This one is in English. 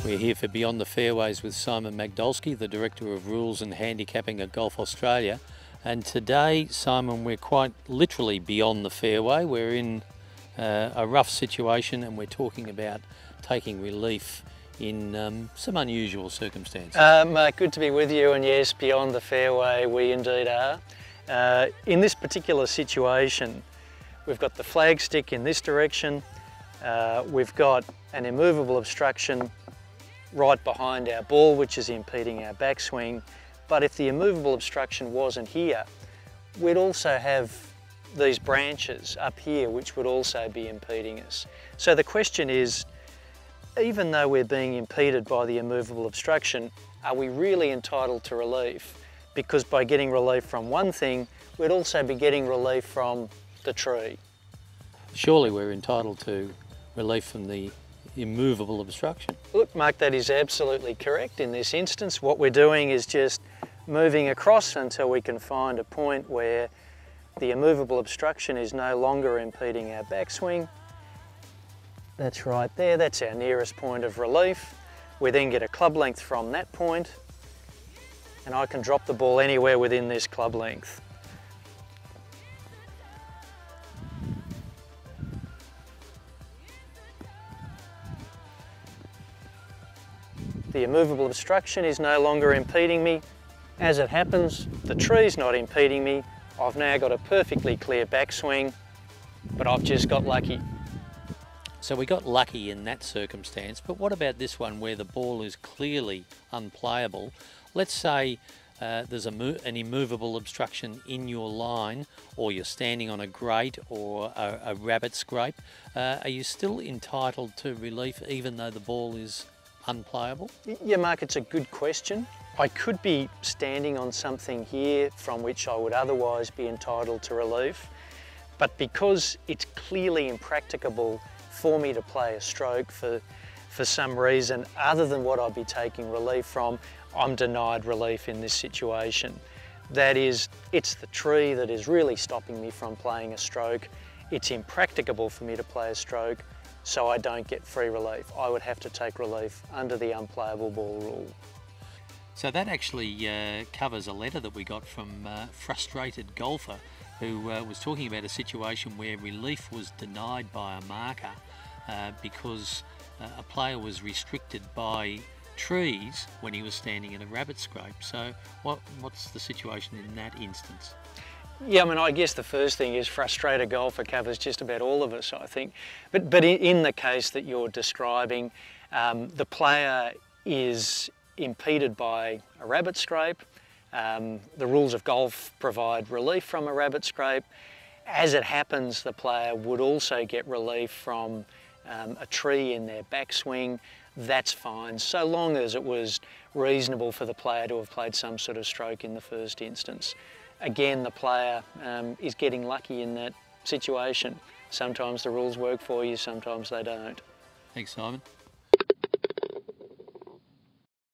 We're here for Beyond the Fairways with Simon Majdulski, the Director of Rules and Handicapping at Golf Australia. And today, Simon, we're quite literally beyond the fairway. We're in a rough situation and we're talking about taking relief in some unusual circumstances. Mark, good to be with you, and yes, beyond the fairway we indeed are. In this particular situation, we've got the flag stick in this direction, we've got an immovable obstruction right behind our ball which is impeding our backswing, but if the immovable obstruction wasn't here, we'd also have these branches up here which would also be impeding us. So the question is, even though we're being impeded by the immovable obstruction, are we really entitled to relief? Because by getting relief from one thing, we'd also be getting relief from the tree. Surely we're entitled to relief from the immovable obstruction. Look, Mark, that is absolutely correct. In this instance, what we're doing is just moving across until we can find a point where the immovable obstruction is no longer impeding our backswing. That's right there, that's our nearest point of relief. We then get a club length from that point, and I can drop the ball anywhere within this club length. The immovable obstruction is no longer impeding me. As it happens, the tree's not impeding me. I've now got a perfectly clear backswing, but I've just got lucky. So we got lucky in that circumstance, but what about this one where the ball is clearly unplayable? Let's say there's an immovable obstruction in your line, or you're standing on a grate or a rabbit scrape. Are you still entitled to relief even though the ball is unplayable? Yeah, Mark, it's a good question. I could be standing on something here from which I would otherwise be entitled to relief, but because it's clearly impracticable for me to play a stroke for some reason other than what I'd be taking relief from, I'm denied relief in this situation. That is, it's the tree that is really stopping me from playing a stroke. It's impracticable for me to play a stroke, so I don't get free relief. I would have to take relief under the unplayable ball rule. So that actually covers a letter that we got from a frustrated golfer who was talking about a situation where relief was denied by a marker because a player was restricted by trees when he was standing in a rabbit scrape. So what's the situation in that instance? Yeah, I mean, I guess the first thing is frustrated golfer covers just about all of us, I think. But in the case that you're describing, the player is impeded by a rabbit scrape. The rules of golf provide relief from a rabbit scrape. As it happens, the player would also get relief from a tree in their backswing. That's fine, so long as it was reasonable for the player to have played some sort of stroke in the first instance. Again, the player is getting lucky in that situation. Sometimes the rules work for you, sometimes they don't. Thanks, Simon.